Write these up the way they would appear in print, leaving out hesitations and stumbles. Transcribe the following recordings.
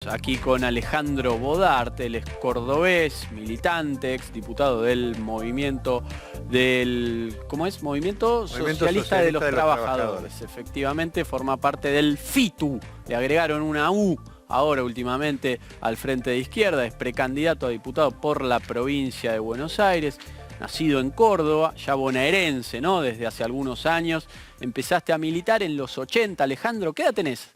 Aquí con Alejandro Bodart, él es cordobés, militante, exdiputado del movimiento del... ¿Cómo es? Movimiento Socialista de los Trabajadores. Efectivamente, forma parte del FITU. Le agregaron una U ahora últimamente al Frente de Izquierda. Es precandidato a diputado por la provincia de Buenos Aires. Nacido en Córdoba, ya bonaerense, ¿no? Desde hace algunos años. Empezaste a militar en los 80. Alejandro, ¿qué edad tenés?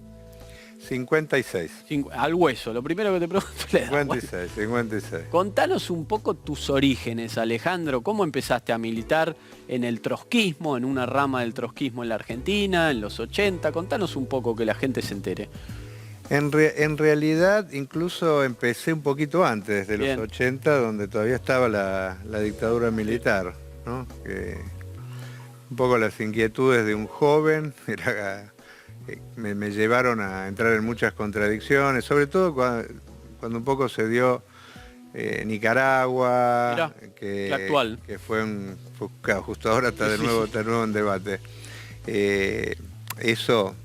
56. Al hueso, lo primero que te pregunto es la edad. 56. Contanos un poco tus orígenes, Alejandro. ¿Cómo empezaste a militar en el trotskismo, en una rama del trotskismo en la Argentina, en los 80? Contanos un poco, que la gente se entere. En realidad, incluso empecé un poquito antes de los 80, donde todavía estaba la dictadura militar, ¿no? Un poco las inquietudes de un joven me llevaron a entrar en muchas contradicciones, sobre todo cuando un poco se dio Nicaragua. Mirá, que actual. Que justo ahora está de nuevo en debate. Eso,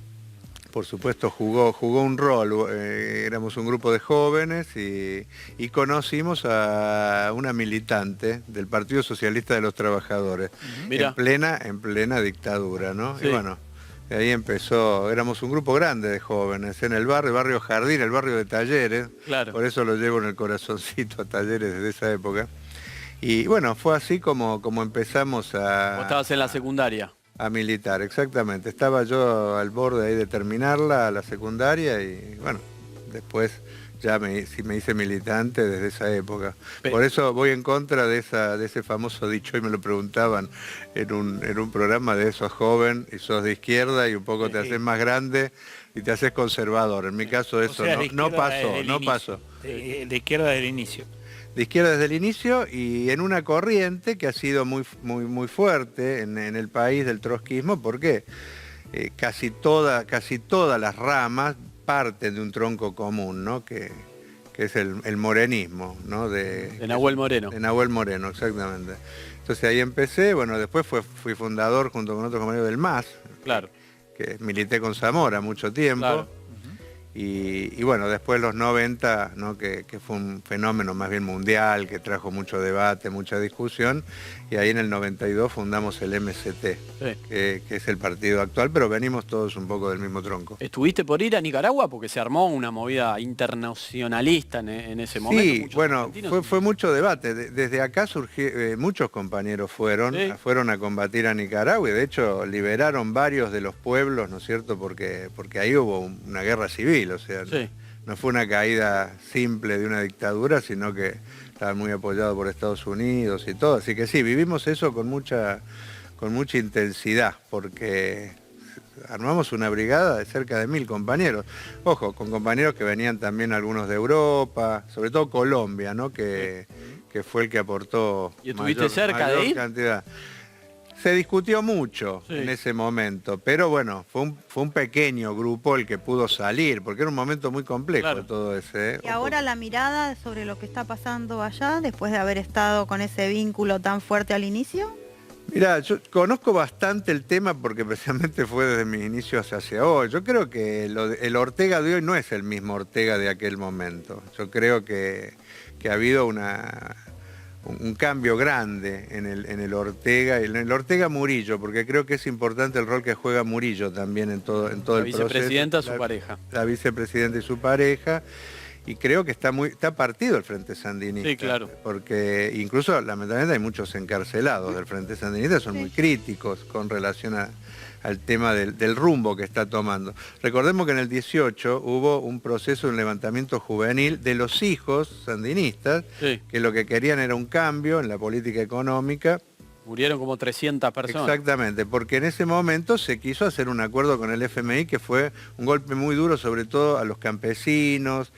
por supuesto, jugó un rol. Éramos un grupo de jóvenes y conocimos a una militante del Partido Socialista de los Trabajadores, en plena dictadura, ¿no? Sí. Y bueno, ahí empezó. Éramos un grupo grande de jóvenes en el barrio Jardín, el barrio de Talleres. Claro. Por eso lo llevo en el corazoncito a Talleres desde esa época. Y bueno, fue así como empezamos a... ¿Vos estabas en la secundaria? A militar, exactamente. Estaba yo al borde ahí de terminarla, la secundaria, y bueno, después ya me hice militante desde esa época. Por eso voy en contra de ese famoso dicho, y me lo preguntaban en un programa de sos joven y sos de izquierda y un poco te haces más grande y te haces conservador. En mi caso eso no pasó. De izquierda desde el inicio. De izquierda desde el inicio, y en una corriente que ha sido muy fuerte en el país del trotskismo, porque casi todas las ramas parten de un tronco común, ¿no? que es el morenismo, ¿no? De Nahuel Moreno. De Nahuel Moreno, exactamente. Entonces ahí empecé. Bueno, después fui fundador junto con otro compañero del MAS, claro, que milité con Zamora mucho tiempo. Claro. Y bueno, después los 90, ¿no? que fue un fenómeno más bien mundial, que trajo mucho debate, mucha discusión, y ahí en el 92 fundamos el MST, que es el partido actual, pero venimos todos un poco del mismo tronco. ¿Estuviste por ir a Nicaragua? Porque se armó una movida internacionalista en ese momento. Sí, bueno, fue mucho debate. Desde acá muchos compañeros fueron a combatir a Nicaragua, y de hecho liberaron varios de los pueblos, ¿no es cierto? Porque ahí hubo una guerra civil. O sea, no fue una caída simple de una dictadura, sino que estaban muy apoyados por Estados Unidos y todo. Así que sí, vivimos eso con mucha intensidad, porque armamos una brigada de cerca de 1000 compañeros. Ojo, con compañeros que venían también algunos de Europa, sobre todo Colombia, ¿no? Que fue el que aportó ¿Y estuviste cerca de ir? Cantidad. Se discutió mucho en ese momento, pero bueno, fue un pequeño grupo el que pudo salir, porque era un momento muy complejo todo ese. Y ahora la mirada sobre lo que está pasando allá, después de haber estado con ese vínculo tan fuerte al inicio. Mirá, yo conozco bastante el tema porque precisamente fue desde mis inicios hacia hoy. Yo creo que el Ortega de hoy no es el mismo Ortega de aquel momento. Yo creo que ha habido un cambio grande en el Ortega, en el Ortega Murillo, porque creo que es importante el rol que juega Murillo también en todo el proceso. La vicepresidenta, su pareja. La vicepresidenta y su pareja, y creo que está partido el Frente Sandinista. Sí, claro. Porque incluso, lamentablemente, hay muchos encarcelados del Frente Sandinista, son muy críticos con relación al tema del rumbo que está tomando. Recordemos que en el 18 hubo un proceso, un levantamiento juvenil de los hijos sandinistas, que lo que querían era un cambio en la política económica. Murieron como 300 personas. Exactamente, porque en ese momento se quiso hacer un acuerdo con el FMI que fue un golpe muy duro, sobre todo a los campesinos,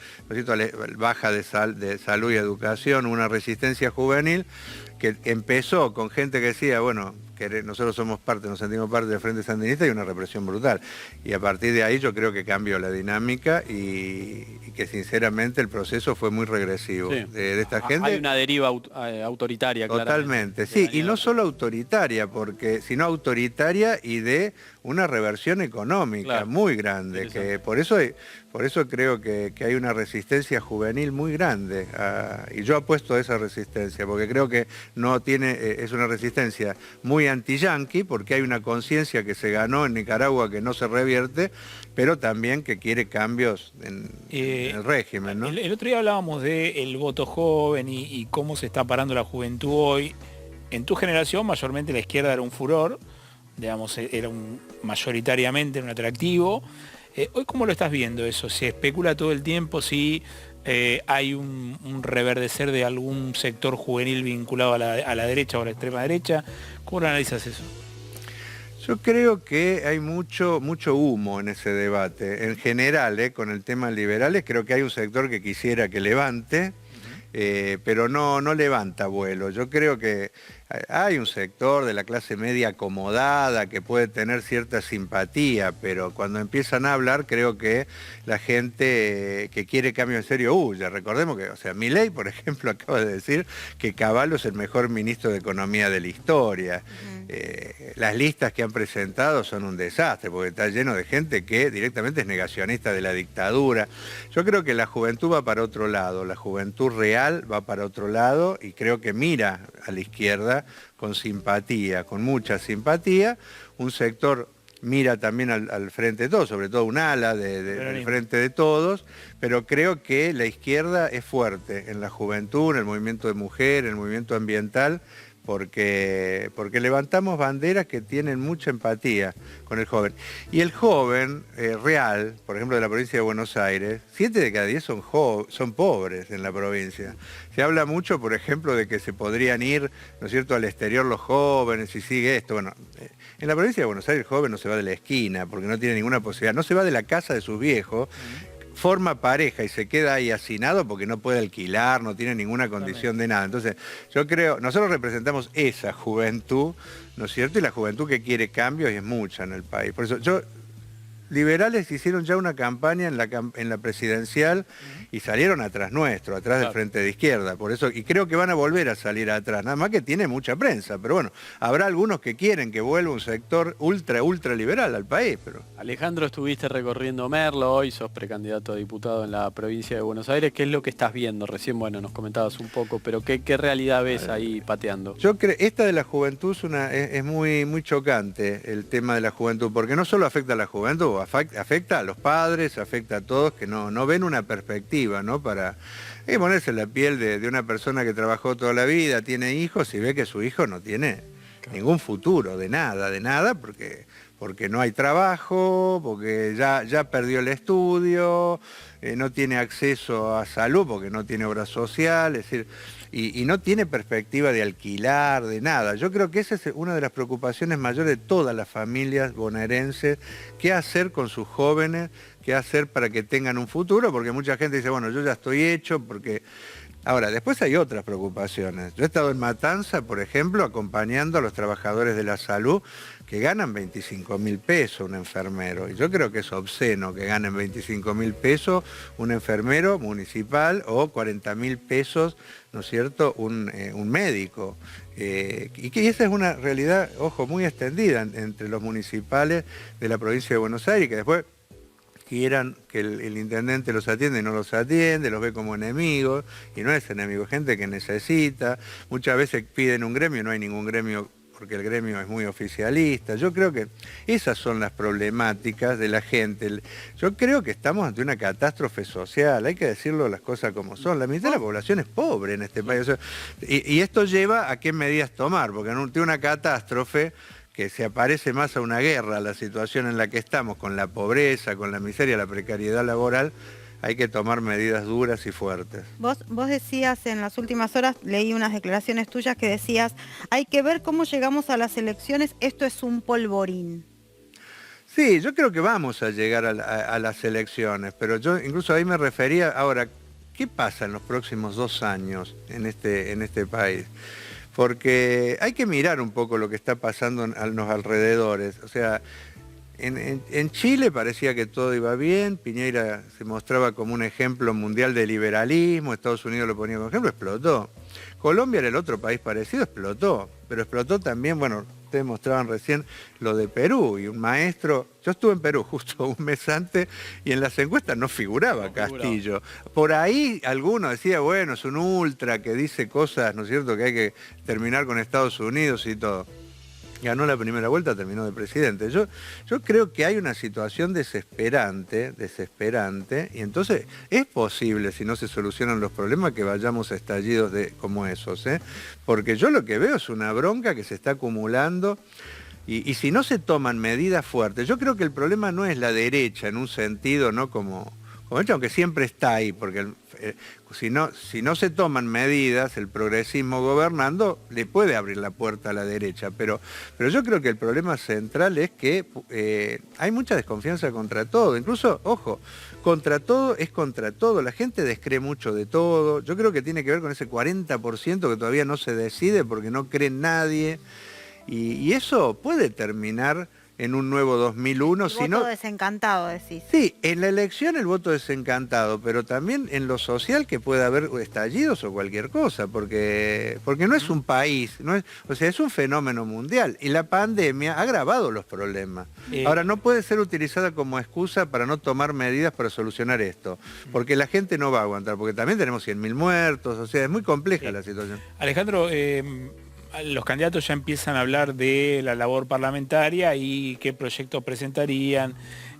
baja de salud y educación, una resistencia juvenil que empezó con gente que decía, bueno, que nosotros nos sentimos parte del Frente Sandinista, y una represión brutal. Y a partir de ahí yo creo que cambió la dinámica y que sinceramente el proceso fue muy regresivo de esta gente. Hay una deriva autoritaria, totalmente, sí, y no solo autoritaria, sino autoritaria y de una reversión económica muy grande, que por eso creo que hay una resistencia juvenil muy grande, y yo apuesto a esa resistencia, porque creo que no tiene, es una resistencia muy anti-yanqui, porque hay una conciencia que se ganó en Nicaragua que no se revierte, pero también que quiere cambios en el régimen, ¿no? El otro día hablábamos del voto joven y cómo se está parando la juventud hoy. En tu generación, mayormente la izquierda era un furor, digamos, era mayoritariamente un atractivo. Hoy, ¿cómo lo estás viendo eso? ¿Se especula todo el tiempo si hay un reverdecer de algún sector juvenil vinculado a la derecha o a la extrema derecha? ¿Cómo lo analizas eso? Yo creo que hay mucho humo en ese debate. En general, con el tema liberales, creo que hay un sector que quisiera que levante, pero no levanta vuelo. Yo creo que hay un sector de la clase media acomodada que puede tener cierta simpatía, pero cuando empiezan a hablar creo que la gente que quiere cambio en serio huye. Recordemos que, o sea, Milei, por ejemplo, acaba de decir que Caballo es el mejor ministro de Economía de la historia. Las listas que han presentado son un desastre, porque está lleno de gente que directamente es negacionista de la dictadura. Yo creo que la juventud va para otro lado, la juventud real va para otro lado, y creo que mira a la izquierda con simpatía, con mucha simpatía. Un sector mira también al Frente de Todos, sobre todo un ala del Frente de Todos, pero creo que la izquierda es fuerte en la juventud, en el movimiento de mujer, en el movimiento ambiental, porque levantamos banderas que tienen mucha empatía con el joven. Y el joven real, por ejemplo, de la provincia de Buenos Aires, 7 de cada 10 son pobres en la provincia. Se habla mucho, por ejemplo, de que se podrían ir, ¿no es cierto?, al exterior los jóvenes, y sigue esto. Bueno, en la provincia de Buenos Aires el joven no se va de la esquina, porque no tiene ninguna posibilidad, no se va de la casa de sus viejos, forma pareja y se queda ahí hacinado porque no puede alquilar, no tiene ninguna condición de nada. Entonces, yo creo, nosotros representamos esa juventud, ¿no es cierto? Y la juventud que quiere cambios, y es mucha en el país. Por eso, liberales hicieron ya una campaña en la presidencial y salieron atrás nuestro, atrás del Frente de Izquierda. Por eso, y creo que van a volver a salir atrás, nada más que tiene mucha prensa. Pero bueno, habrá algunos que quieren que vuelva un sector ultra liberal al país. Pero... Alejandro, estuviste recorriendo Merlo, hoy sos precandidato a diputado en la provincia de Buenos Aires. ¿Qué es lo que estás viendo? Recién, bueno, nos comentabas un poco, pero ¿qué realidad ves ahí pateando? Yo creo, esta de la juventud es muy chocante, el tema de la juventud, porque no solo afecta a la juventud, afecta a los padres, afecta a todos que no ven una perspectiva, ¿no? Para ponerse en la piel de una persona que trabajó toda la vida, tiene hijos y ve que su hijo no tiene ningún futuro, de nada, porque no hay trabajo, porque ya perdió el estudio, no tiene acceso a salud porque no tiene obra social, es decir, y no tiene perspectiva de alquilar, de nada. Yo creo que esa es una de las preocupaciones mayores de todas las familias bonaerenses, qué hacer con sus jóvenes, qué hacer para que tengan un futuro, porque mucha gente dice, bueno, yo ya estoy hecho, porque... Ahora, después hay otras preocupaciones. Yo he estado en Matanza, por ejemplo, acompañando a los trabajadores de la salud que ganan 25.000 pesos un enfermero. Y yo creo que es obsceno que ganen 25.000 pesos un enfermero municipal o 40.000 pesos, ¿no es cierto?, un médico. Y que esa es una realidad, ojo, muy extendida entre los municipales de la provincia de Buenos Aires, que después quieran que el intendente los atiende y no los atiende, los ve como enemigos, y no es enemigo, es gente que necesita. Muchas veces piden un gremio, no hay ningún gremio porque el gremio es muy oficialista. Yo creo que esas son las problemáticas de la gente. Yo creo que estamos ante una catástrofe social, hay que decirlo las cosas como son. La mitad de la población es pobre en este país. O sea, y esto lleva a qué medidas tomar, porque ante una catástrofe que se aparece más a una guerra, la situación en la que estamos, con la pobreza, con la miseria, la precariedad laboral, hay que tomar medidas duras y fuertes. Vos decías en las últimas horas, leí unas declaraciones tuyas que decías, hay que ver cómo llegamos a las elecciones, esto es un polvorín. Sí, yo creo que vamos a llegar a las elecciones, pero yo incluso ahí me refería, ahora, ¿qué pasa en los próximos 2 años en este país? Porque hay que mirar un poco lo que está pasando a los alrededores. O sea, en Chile parecía que todo iba bien, Piñera se mostraba como un ejemplo mundial de liberalismo, Estados Unidos lo ponía como ejemplo, explotó. Colombia era el otro país parecido, explotó, pero explotó también, bueno, ustedes mostraban recién lo de Perú, y un maestro, yo estuve en Perú justo un mes antes, y en las encuestas no figuraba Castillo. Por ahí alguno decía, bueno, es un ultra que dice cosas, ¿no es cierto?, que hay que terminar con Estados Unidos y todo. Ganó la primera vuelta, terminó de presidente. Yo creo que hay una situación desesperante, y entonces es posible, si no se solucionan los problemas, que vayamos a estallidos como esos, ¿eh? Porque yo lo que veo es una bronca que se está acumulando, y si no se toman medidas fuertes, yo creo que el problema no es la derecha en un sentido, ¿no?, como hecho, aunque siempre está ahí, porque si no se toman medidas, el progresismo gobernando le puede abrir la puerta a la derecha, pero yo creo que el problema central es que hay mucha desconfianza contra todo, incluso, ojo, contra todo es contra todo, la gente descree mucho de todo, yo creo que tiene que ver con ese 40% que todavía no se decide porque no cree en nadie, y eso puede terminar en un nuevo 2001. El voto desencantado, decís. Sí, en la elección el voto desencantado, pero también en lo social, que puede haber estallidos o cualquier cosa, porque no es un país, o sea, es un fenómeno mundial, y la pandemia ha agravado los problemas. Ahora, no puede ser utilizada como excusa para no tomar medidas para solucionar esto, porque la gente no va a aguantar, porque también tenemos 100.000 muertos, o sea, es muy compleja la situación. Alejandro, los candidatos ya empiezan a hablar de la labor parlamentaria y qué proyectos presentarían.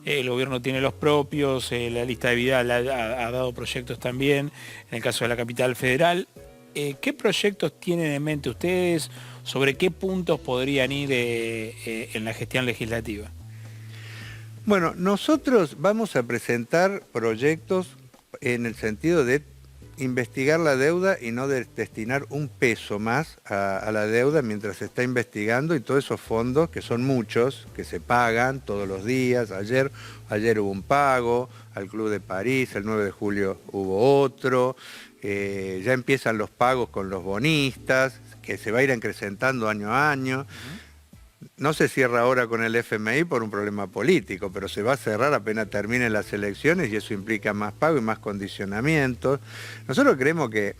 El gobierno tiene los propios, la lista de Vidal ha dado proyectos también, en el caso de la capital federal. ¿Qué proyectos tienen en mente ustedes? ¿Sobre qué puntos podrían ir en la gestión legislativa? Bueno, nosotros vamos a presentar proyectos en el sentido de investigar la deuda y no destinar un peso más a la deuda mientras se está investigando, y todos esos fondos, que son muchos, que se pagan todos los días. Ayer hubo un pago al Club de París, el 9 de julio hubo otro, ya empiezan los pagos con los bonistas, que se va a ir acrecentando año a año. No se cierra ahora con el FMI por un problema político, pero se va a cerrar apenas terminen las elecciones, y eso implica más pago y más condicionamientos. Nosotros creemos que,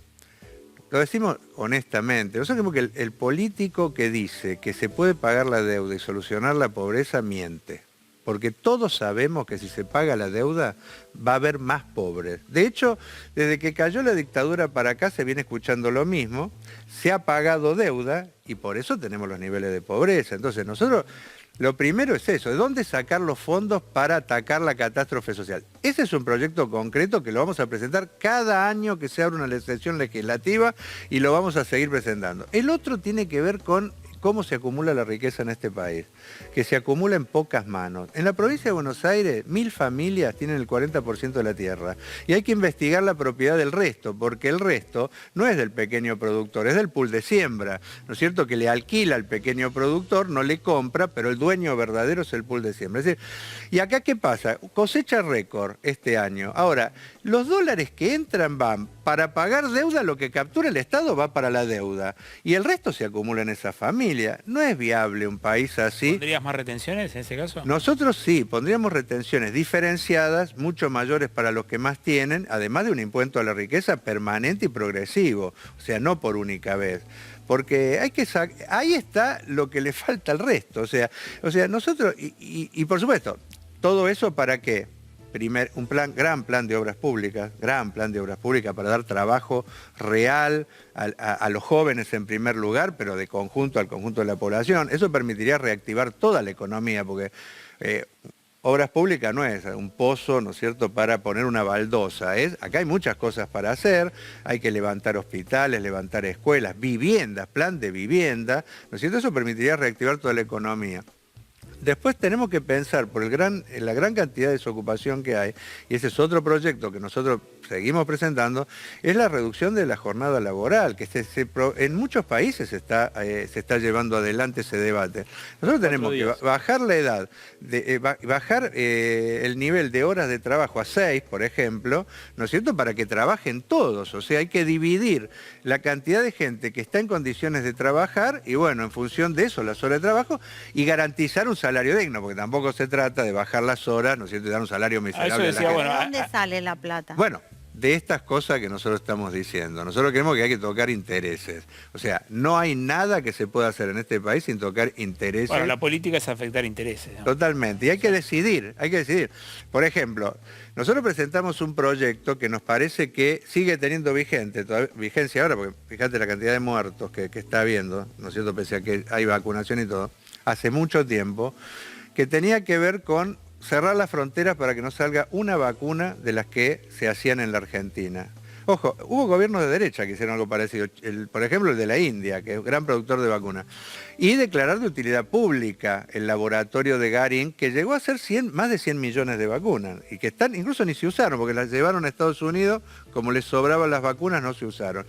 lo decimos honestamente, nosotros creemos que el político que dice que se puede pagar la deuda y solucionar la pobreza miente. Porque todos sabemos que si se paga la deuda va a haber más pobres. De hecho, desde que cayó la dictadura para acá se viene escuchando lo mismo, se ha pagado deuda y por eso tenemos los niveles de pobreza. Entonces nosotros, lo primero es eso, ¿de dónde sacar los fondos para atacar la catástrofe social? Ese es un proyecto concreto que lo vamos a presentar cada año que se abra una sesión legislativa, y lo vamos a seguir presentando. El otro tiene que ver con cómo se acumula la riqueza en este país, que se acumula en pocas manos. En la provincia de Buenos Aires, 1000 familias tienen el 40% de la tierra, y hay que investigar la propiedad del resto, porque el resto no es del pequeño productor, es del pool de siembra, ¿no es cierto?, que le alquila al pequeño productor, no le compra, pero el dueño verdadero es el pool de siembra. Es decir, ¿y acá qué pasa? Cosecha récord este año. Ahora, los dólares que entran van para pagar deuda, lo que captura el Estado va para la deuda, y el resto se acumula en esa familia. No es viable un país así. ¿Pondrías más retenciones en ese caso? Nosotros sí, pondríamos retenciones diferenciadas, mucho mayores para los que más tienen, además de un impuesto a la riqueza permanente y progresivo, o sea, no por única vez. Porque hay que ahí está lo que le falta al resto. O sea nosotros, y por supuesto, todo eso ¿para qué? Un gran plan de obras públicas para dar trabajo real a los jóvenes en primer lugar, pero al conjunto de la población. Eso permitiría reactivar toda la economía, porque obras públicas no es un pozo, ¿no es cierto?, para poner una baldosa. Acá hay muchas cosas para hacer, hay que levantar hospitales, levantar escuelas, viviendas, plan de vivienda, ¿no es cierto? Eso permitiría reactivar toda la economía. Después tenemos que pensar por la gran cantidad de desocupación que hay, y ese es otro proyecto que nosotros seguimos presentando, es la reducción de la jornada laboral, que en muchos países se está llevando adelante ese debate. Nosotros tenemos que bajar la edad, bajar el nivel de horas de trabajo a 6, por ejemplo, ¿no es cierto?, para que trabajen todos. O sea, hay que dividir la cantidad de gente que está en condiciones de trabajar, y bueno, en función de eso, las horas de trabajo, y garantizar un salario digno, porque tampoco se trata de bajar las horas, ¿no es cierto?, y dar un salario miserable. ¿De dónde sale la plata? Bueno, de estas cosas que nosotros estamos diciendo. Nosotros creemos que hay que tocar intereses. O sea, no hay nada que se pueda hacer en este país sin tocar intereses. Bueno, la política es afectar intereses, ¿no? Totalmente. Y hay que decidir, hay que decidir. Por ejemplo, nosotros presentamos un proyecto que nos parece que sigue teniendo vigencia ahora, porque fíjate la cantidad de muertos que está habiendo, ¿no es cierto?, pese a que hay vacunación y todo, hace mucho tiempo, que tenía que ver con cerrar las fronteras para que no salga una vacuna de las que se hacían en la Argentina. Ojo, hubo gobiernos de derecha que hicieron algo parecido, por ejemplo el de la India, que es un gran productor de vacunas, y declarar de utilidad pública el laboratorio de Garín, que llegó a ser más de 100 millones de vacunas, y que incluso ni se usaron, porque las llevaron a Estados Unidos, como les sobraban las vacunas, no se usaron.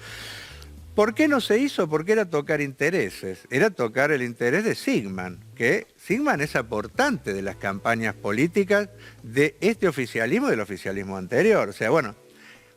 ¿Por qué no se hizo? Porque era tocar intereses, era tocar el interés de Sigman, que Sigman es aportante de las campañas políticas de este oficialismo y del oficialismo anterior. O sea, bueno,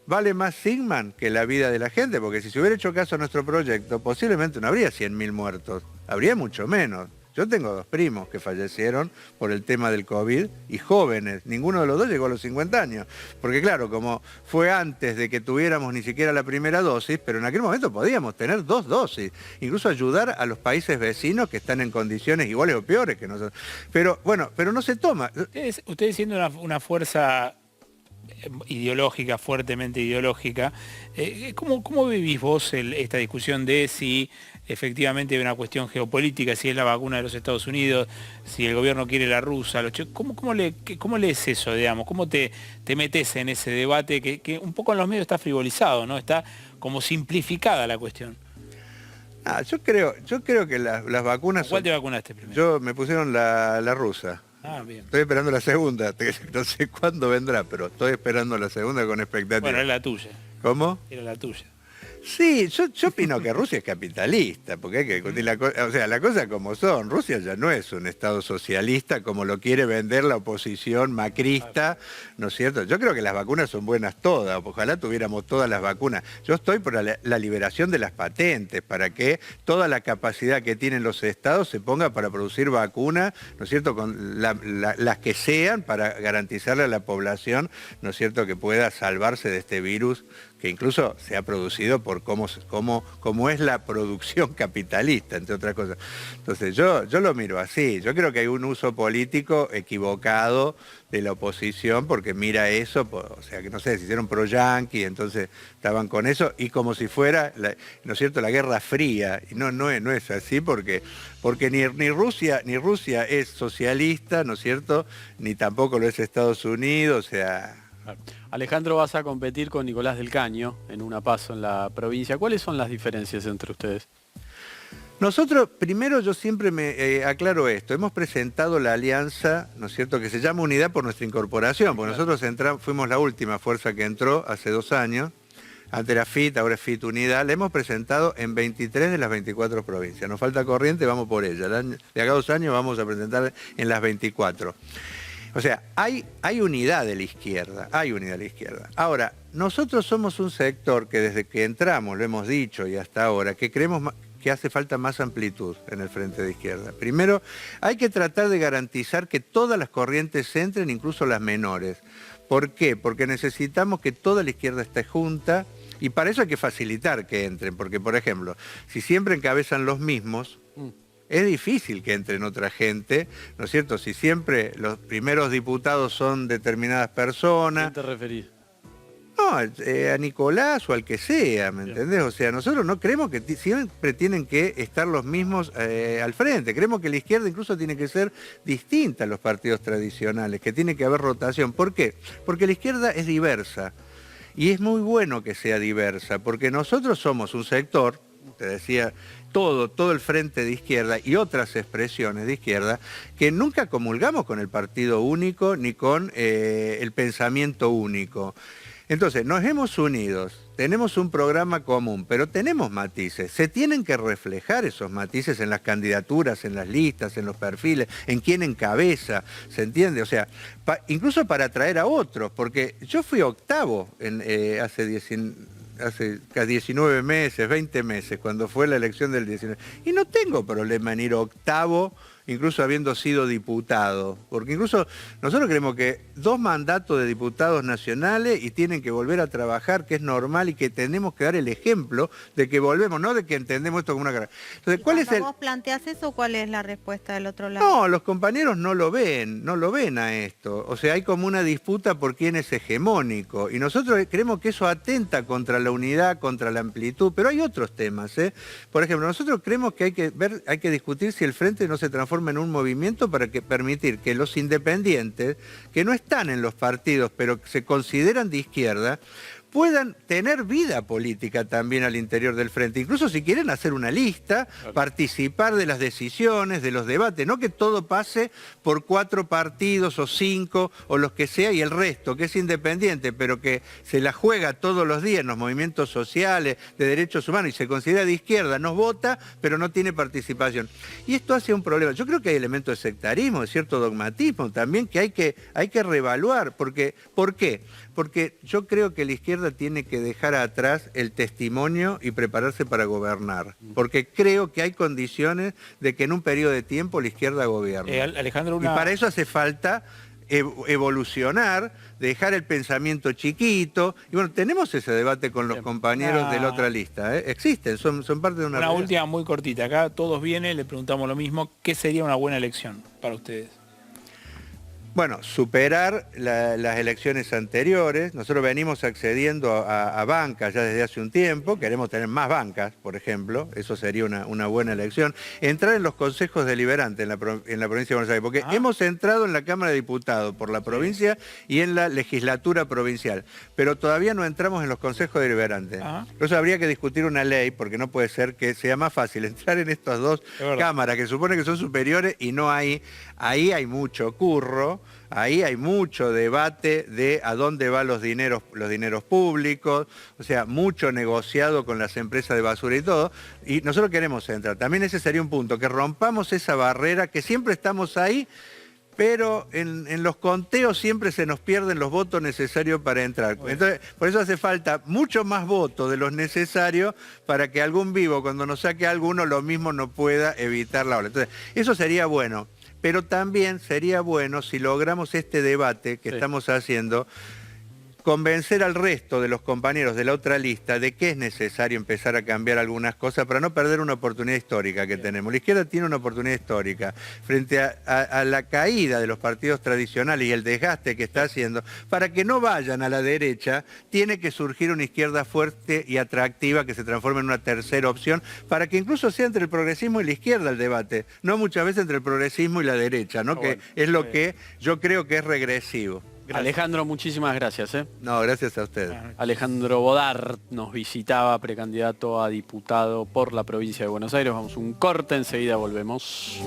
vale más Sigman que la vida de la gente, porque si se hubiera hecho caso a nuestro proyecto, posiblemente no habría 100.000 muertos, habría mucho menos. Yo tengo 2 primos que fallecieron por el tema del COVID y jóvenes, ninguno de los dos llegó a los 50 años. Porque claro, como fue antes de que tuviéramos ni siquiera la primera dosis, pero en aquel momento podíamos tener 2 dosis, incluso ayudar a los países vecinos que están en condiciones iguales o peores que nosotros. Pero bueno, pero no se toma. Ustedes siendo una fuerza ideológica, fuertemente ideológica, ¿cómo vivís vos esta discusión de si efectivamente hay una cuestión geopolítica, si es la vacuna de los Estados Unidos, si el gobierno quiere la rusa? ¿Cómo lees eso, digamos? ¿Cómo te metes en ese debate que un poco en los medios está frivolizado, ¿no? Está como simplificada la cuestión. Yo creo que las vacunas... ¿Cuál te vacunaste primero? Yo me pusieron la rusa. Ah, bien. Estoy esperando la segunda, no sé cuándo vendrá, pero estoy esperando la segunda con expectativa. Bueno, es la tuya. ¿Cómo? Era la tuya. Sí, yo opino que Rusia es capitalista, porque hay que discutir la cosa como son. Rusia ya no es un Estado socialista como lo quiere vender la oposición macrista, ¿no es cierto? Yo creo que las vacunas son buenas todas, ojalá tuviéramos todas las vacunas. Yo estoy por la liberación de las patentes, para que toda la capacidad que tienen los estados se ponga para producir vacunas, ¿no es cierto?, con las que sean, para garantizarle a la población, ¿no es cierto?, que pueda salvarse de este virus que incluso se ha producido por cómo es la producción capitalista, entre otras cosas. Entonces yo lo miro así, yo creo que hay un uso político equivocado de la oposición porque mira eso, o sea, que no sé, se hicieron pro-yanqui, entonces estaban con eso, y como si fuera, ¿no es cierto?, la Guerra Fría, y no es así porque ni Rusia es socialista, ¿no es cierto?, ni tampoco lo es Estados Unidos, o sea... Alejandro, vas a competir con Nicolás del Caño en una PASO en la provincia. ¿Cuáles son las diferencias entre ustedes? Nosotros, primero yo siempre me aclaro esto, hemos presentado la alianza, ¿no es cierto?, que se llama Unidad por nuestra incorporación, porque nosotros fuimos la última fuerza que entró hace 2 años, antes era FIT, ahora es FIT Unidad, la hemos presentado en 23 de las 24 provincias. Nos falta Corrientes, vamos por ella. De acá a 2 años vamos a presentar en las 24. O sea, hay unidad de la izquierda, hay unidad de la izquierda. Ahora, nosotros somos un sector que desde que entramos, lo hemos dicho y hasta ahora, que creemos que hace falta más amplitud en el frente de izquierda. Primero, hay que tratar de garantizar que todas las corrientes entren, incluso las menores. ¿Por qué? Porque necesitamos que toda la izquierda esté junta y para eso hay que facilitar que entren. Porque, por ejemplo, si siempre encabezan los mismos... Es difícil que entren otra gente, ¿no es cierto? Si siempre los primeros diputados son determinadas personas... ¿A quién te referís? No, a Nicolás o al que sea, ¿me entendés? O sea, nosotros no creemos que siempre tienen que estar los mismos al frente. Creemos que la izquierda incluso tiene que ser distinta a los partidos tradicionales, que tiene que haber rotación. ¿Por qué? Porque la izquierda es diversa. Y es muy bueno que sea diversa, porque nosotros somos un sector, te decía... todo el frente de izquierda y otras expresiones de izquierda que nunca comulgamos con el partido único ni con el pensamiento único. Entonces, nos hemos unido, tenemos un programa común, pero tenemos matices. Se tienen que reflejar esos matices en las candidaturas, en las listas, en los perfiles, en quién encabeza, ¿se entiende? O sea, incluso para atraer a otros, porque yo fui octavo hace 19 meses, 20 meses, cuando fue la elección del 19. Y no tengo problema en ir octavo incluso habiendo sido diputado. Porque incluso nosotros creemos que 2 mandatos de diputados nacionales y tienen que volver a trabajar, que es normal y que tenemos que dar el ejemplo de que volvemos, no de que entendemos esto como una carrera. Entonces, ¿cuál es vos planteás eso, cuál es la respuesta del otro lado? No, los compañeros no lo ven a esto. O sea, hay como una disputa por quién es hegemónico. Y nosotros creemos que eso atenta contra la unidad, contra la amplitud, pero hay otros temas, ¿eh? Por ejemplo, nosotros creemos que hay que discutir si el Frente no se transforma en un movimiento para permitir que los independientes, que no están en los partidos, pero que se consideran de izquierda, puedan tener vida política también al interior del Frente. Incluso si quieren hacer una lista, participar de las decisiones, de los debates, no que todo pase por 4 partidos o 5 o los que sea y el resto, que es independiente, pero que se la juega todos los días en los movimientos sociales, de derechos humanos y se considera de izquierda, nos vota, pero no tiene participación. Y esto hace un problema. Yo creo que hay elementos de sectarismo, de cierto dogmatismo también que hay que reevaluar. ¿Por qué? Porque yo creo que la izquierda tiene que dejar atrás el testimonio y prepararse para gobernar. Porque creo que hay condiciones de que en un periodo de tiempo la izquierda gobierne. Alejandro, Y para eso hace falta evolucionar, dejar el pensamiento chiquito. Y bueno, tenemos ese debate con los compañeros de la otra lista. Existen, son parte de una realidad. Última muy cortita. Acá todos vienen, le preguntamos lo mismo. ¿Qué sería una buena elección para ustedes? Bueno, superar las elecciones anteriores. Nosotros venimos accediendo a bancas ya desde hace un tiempo. Queremos tener más bancas, por ejemplo. Eso sería una buena elección. Entrar en los consejos deliberantes en la provincia de Buenos Aires. Porque hemos entrado en la Cámara de Diputados por la provincia y en la legislatura provincial. Pero todavía no entramos en los consejos deliberantes. Entonces habría que discutir una ley, porque no puede ser que sea más fácil entrar en estas 2 cámaras que supone que son superiores y no hay. Ahí hay mucho curro. Ahí hay mucho debate de a dónde van los dineros públicos, o sea, mucho negociado con las empresas de basura y todo, y nosotros queremos entrar. También ese sería un punto, que rompamos esa barrera, que siempre estamos ahí, pero en los conteos siempre se nos pierden los votos necesarios para entrar. Entonces, por eso hace falta mucho más votos de los necesarios para que algún vivo, cuando nos saque alguno, lo mismo no pueda evitar la ola. Entonces, eso sería bueno. Pero también sería bueno si logramos este debate que estamos haciendo, convencer al resto de los compañeros de la otra lista de que es necesario empezar a cambiar algunas cosas para no perder una oportunidad histórica que tenemos. La izquierda tiene una oportunidad histórica frente a la caída de los partidos tradicionales y el desgaste que está haciendo. Para que no vayan a la derecha, tiene que surgir una izquierda fuerte y atractiva que se transforme en una tercera opción, para que incluso sea entre el progresismo y la izquierda el debate, no muchas veces entre el progresismo y la derecha, ¿no? Que es lo que yo creo que es regresivo. Gracias. Alejandro, muchísimas gracias. No, gracias a ustedes. Alejandro Bodart nos visitaba, precandidato a diputado por la provincia de Buenos Aires. Vamos a un corte, enseguida volvemos.